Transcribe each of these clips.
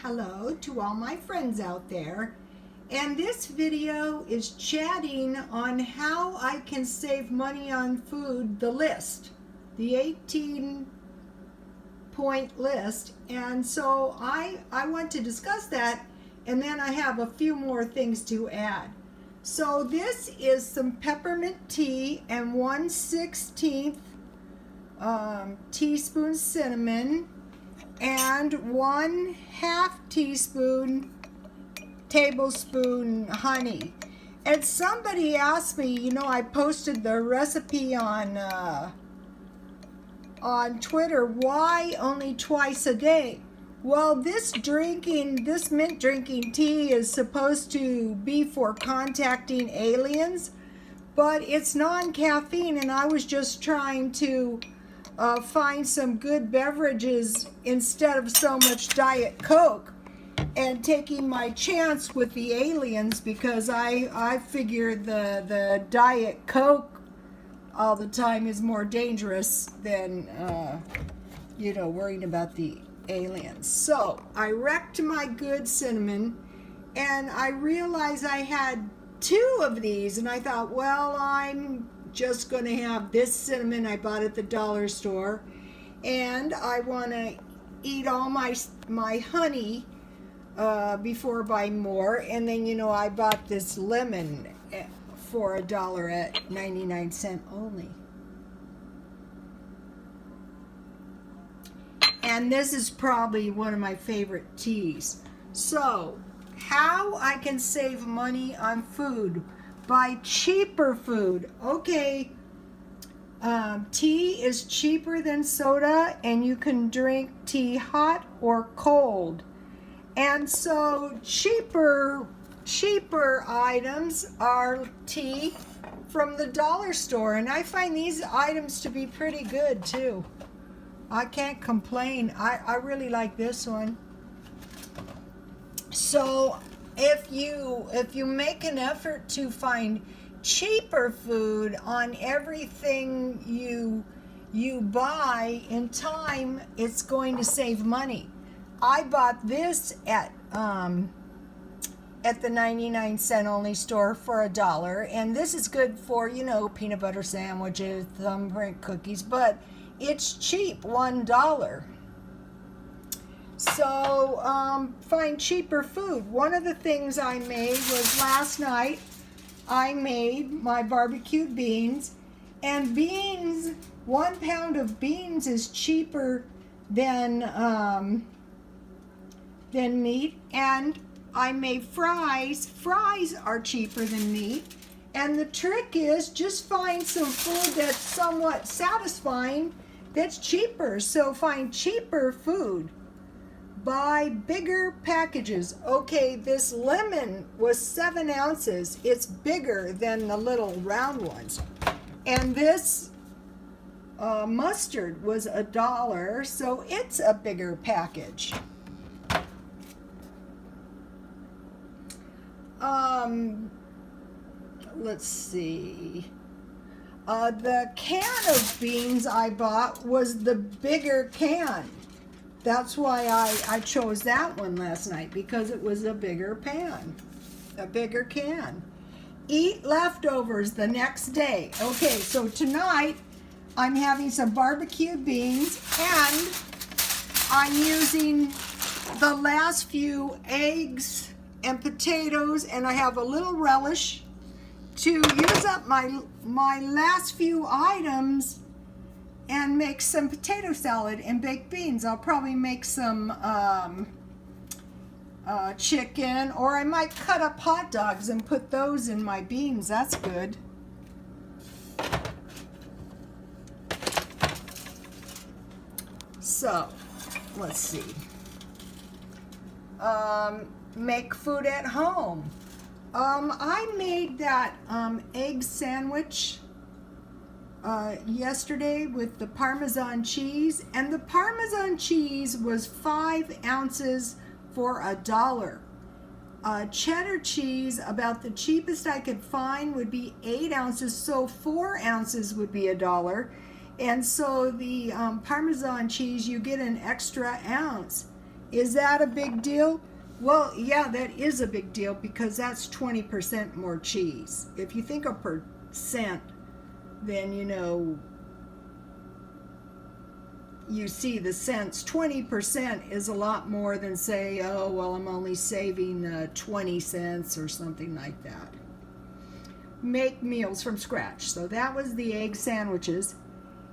Hello to all my friends out there, and this video is chatting on how I can save money on food, the 18-point list. And so I want to discuss that, and then I have a few more things to add. So this is some peppermint tea and 1/16 teaspoon cinnamon and 1/2 tablespoon honey. And somebody asked me, I posted the recipe on Twitter, why only twice a day? Well, this mint drinking tea is supposed to be for contacting aliens, but it's non-caffeine, and I was just trying to find some good beverages instead of so much Diet Coke, and taking my chance with the aliens, because I figure the Diet Coke all the time is more dangerous than worrying about the aliens. So I wrecked my good cinnamon, and I realized I had 2 of these, and I thought, well, I'm just going to have this cinnamon I bought at the dollar store, and I want to eat all my honey before buying more. And then I bought this lemon for $1 at 99 cents only. And this is probably one of my favorite teas. So how I can save money on food: buy cheaper food. Okay, tea is cheaper than soda, and you can drink tea hot or cold. And so cheaper items are tea from the dollar store, and I find these items to be pretty good too. I can't complain. I really like this one. So if you make an effort to find cheaper food on everything you buy in time, it's going to save money. I bought this at the 99 cent only store for $1, and this is good for peanut butter sandwiches, thumbprint cookies, but it's cheap, $1. So find cheaper food. One of the things I made was last night I made my barbecued beans, and 1 pound of beans is cheaper than meat. And I made fries. Fries are cheaper than meat. And the trick is just find some food that's somewhat satisfying that's cheaper. So find cheaper food. Buy bigger packages. Okay, this lemon was 7 ounces. It's bigger than the little round ones. And this mustard was $1, so it's a bigger package. Let's see. The can of beans I bought was the bigger can. That's why I chose that one last night, because it was a bigger can. Eat leftovers the next day. Okay, so tonight I'm having some barbecued beans, and I'm using the last few eggs and potatoes, and I have a little relish to use up my last few items and make some potato salad and baked beans. I'll probably make some chicken, or I might cut up hot dogs and put those in my beans. That's good. So, let's see. Make food at home. I made that egg sandwich yesterday with the Parmesan cheese, and the Parmesan cheese was 5 ounces for $1. Cheddar cheese, about the cheapest I could find, would be 8 ounces, so 4 ounces would be $1. And so the Parmesan cheese, you get an extra ounce. Is that a big deal? Well, yeah, that is a big deal because that's 20% more cheese. If you think of percent, then you see the cents. 20% is a lot more than say, oh, well, I'm only saving 20 cents or something like that. Make meals from scratch. So that was the egg sandwiches.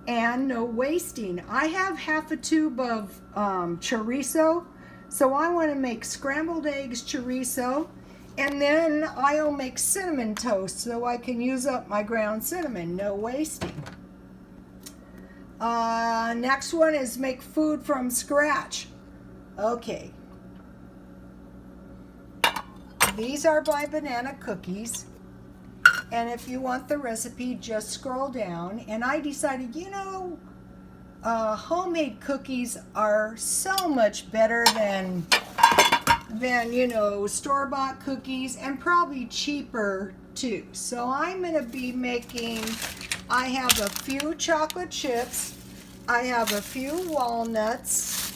And no wasting. I have half a tube of chorizo, so I want to make scrambled eggs chorizo, and then I'll make cinnamon toast so I can use up my ground cinnamon. No wasting. Next one is make food from scratch. Okay. These are my banana cookies. And if you want the recipe, just scroll down. And I decided, homemade cookies are so much better than store-bought cookies, and probably cheaper too. So I'm going to be making, I have a few chocolate chips, I have a few walnuts,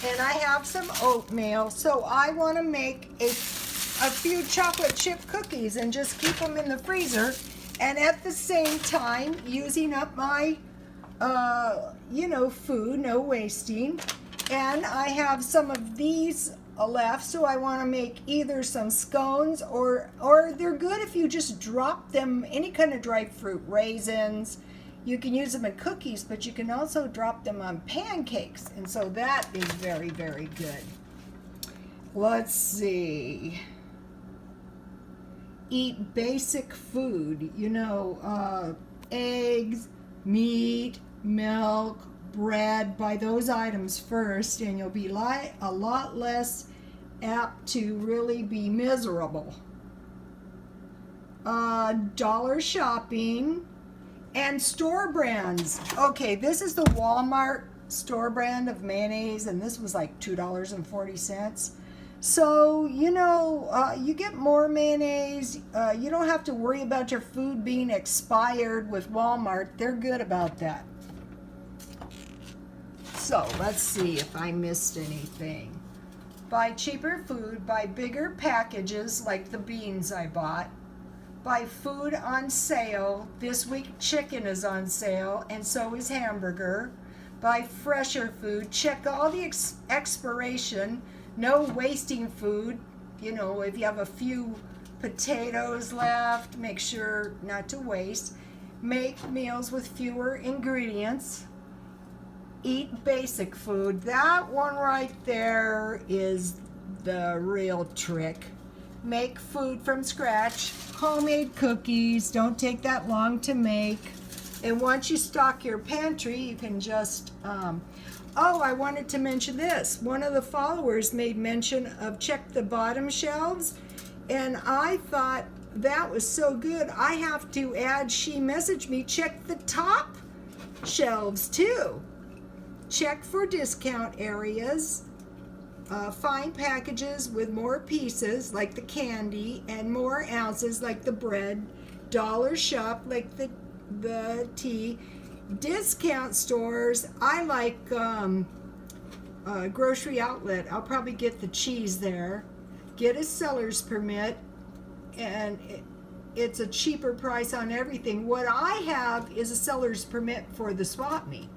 and I have some oatmeal. So I want to make a few chocolate chip cookies and just keep them in the freezer, and at the same time using up my food, no wasting. And I have some of these left, so I want to make either some scones or they're good if you just drop them, any kind of dried fruit, raisins. You can use them in cookies, but you can also drop them on pancakes, and so that is very, very good. Let's see. Eat basic food, eggs, meat, milk, bread. Buy those items first, and you'll be a lot less apt to really be miserable. Dollar shopping and store brands. Okay, this is the Walmart store brand of mayonnaise, and this was like $2.40. So, you get more mayonnaise. You don't have to worry about your food being expired with Walmart. They're good about that. So, let's see if I missed anything. Buy cheaper food. Buy bigger packages like the beans I bought. Buy food on sale. This week chicken is on sale, and so is hamburger. Buy fresher food. Check all the expiration. No wasting food. If you have a few potatoes left, make sure not to waste. Make meals with fewer ingredients. Eat basic food. That one right there is the real trick. Make food from scratch. Homemade cookies. Don't take that long to make. And once you stock your pantry, you can just... Oh, I wanted to mention this. One of the followers made mention of check the bottom shelves, and I thought that was so good. I have to add, she messaged me, check the top shelves too. Check for discount areas, find packages with more pieces like the candy and more ounces like the bread, dollar shop like the tea. Discount stores, I like grocery outlet. I'll probably get the cheese there. Get a seller's permit, and it's a cheaper price on everything. What I have is a seller's permit for the swap meet,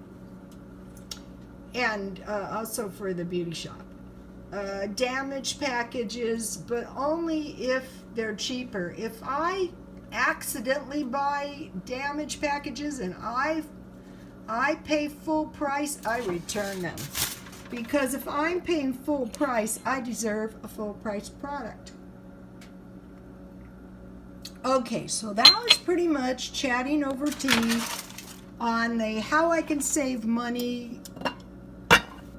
and also for the beauty shop. Damaged packages, but only if they're cheaper. If I accidentally buy damaged packages and I pay full price, I return them. Because if I'm paying full price, I deserve a full price product. Okay, so that was pretty much chatting over tea on the how I can save money,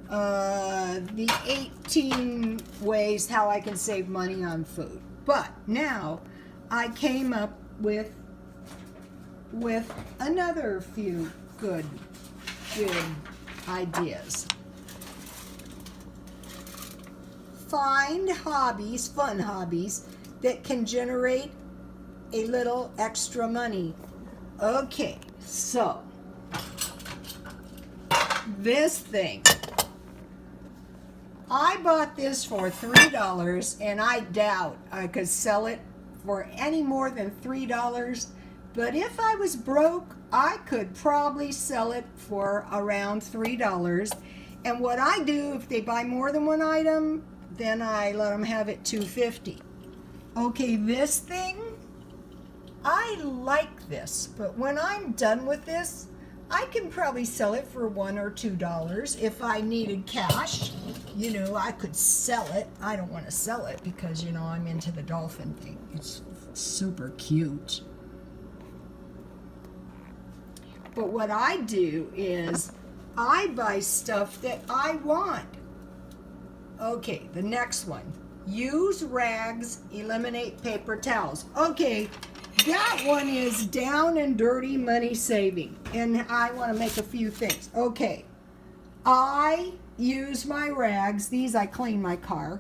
the 18 ways how I can save money on food. But now I came up with another few good ideas. Find hobbies, fun hobbies, that can generate a little extra money. Okay, so this thing, I bought this for $3, and I doubt I could sell it for any more than $3. But if I was broke, I could probably sell it for around $3. And what I do, if they buy more than one item, then I let them have it $2.50. Okay, this thing, I like this, but when I'm done with this, I can probably sell it for $1 or $2 if I needed cash. You know, I could sell it. I don't want to sell it because, you know, I'm into the dolphin thing. It's super cute. But what I do is I buy stuff that I want. Okay, the next one. Use rags, eliminate paper towels. Okay, that one is down and dirty money saving. And I want to make a few things. Okay, I use my rags. These I clean my car.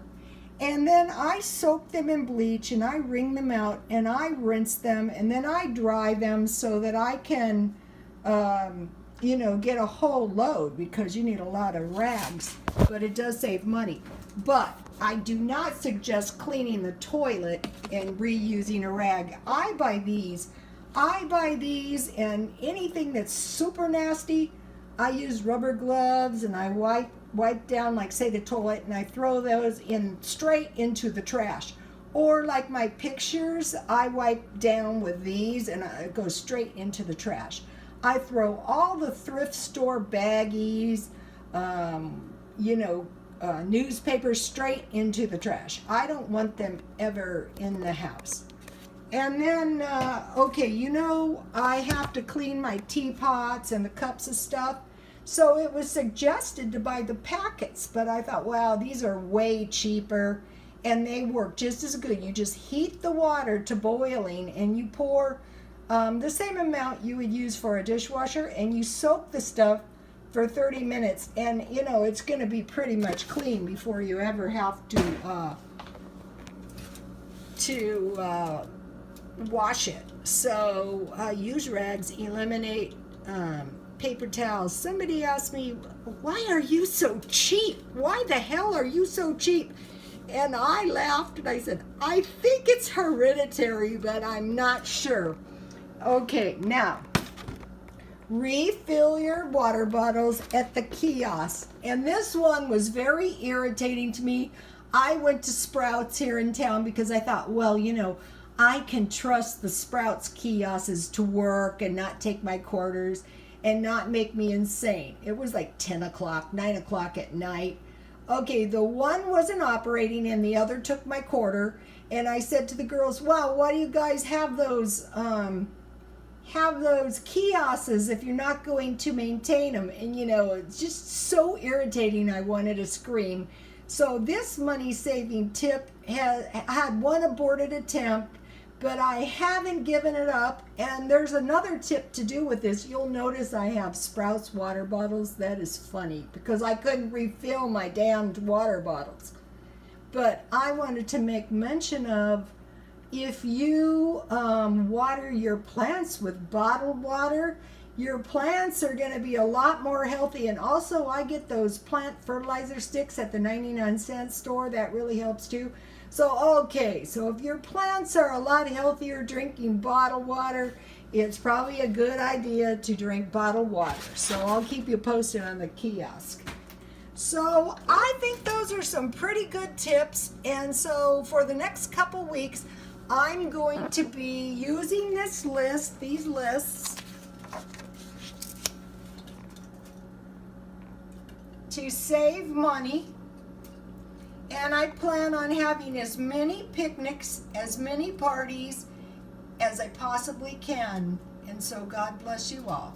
And then I soak them in bleach and I wring them out and I rinse them and then I dry them so that I can, you know, get a whole load because you need a lot of rags. But it does save money. But I do not suggest cleaning the toilet and reusing a rag. I buy these and anything that's super nasty, I use rubber gloves and I wipe down, like say the toilet, and I throw those in straight into the trash. Or like my pictures, I wipe down with these and it goes straight into the trash. I throw all the thrift store baggies, you know, newspapers straight into the trash. I don't want them ever in the house. And then, okay, you know, I have to clean my teapots and the cups and stuff. So it was suggested to buy the packets, but I thought, wow, these are way cheaper and they work just as good. You just heat the water to boiling and you pour the same amount you would use for a dishwasher and you soak the stuff for 30 minutes, and you know it's going to be pretty much clean before you ever have to wash it. So use rags, eliminate paper towels. Somebody asked me, why are you so cheap? Why the hell are you so cheap? And I laughed and I said, I think it's hereditary, but I'm not sure. Okay, now refill your water bottles at the kiosk. And this one was very irritating to me. I went to Sprouts here in town because I thought, well, you know, I can trust the Sprouts kiosks to work and not take my quarters and not make me insane. It was like 10 o'clock, 9 o'clock at night. Okay, the one wasn't operating and the other took my quarter. And I said to the girls, wow, why do you guys have those kiosks if you're not going to maintain them? And you know, it's just so irritating. I wanted to scream. So this money saving tip had one aborted attempt, but I haven't given it up. And there's another tip to do with this. You'll notice I have Sprouts water bottles. That is funny because I couldn't refill my damned water bottles. But I wanted to make mention of, if you water your plants with bottled water, your plants are going to be a lot more healthy. And also I get those plant fertilizer sticks at the 99-cent store. That really helps too. So, okay, so if your plants are a lot healthier drinking bottled water, it's probably a good idea to drink bottled water. So I'll keep you posted on the kiosk. So I think those are some pretty good tips. And so for the next couple weeks, I'm going to be using these lists, to save money. And I plan on having as many picnics, as many parties as I possibly can. And so God bless you all.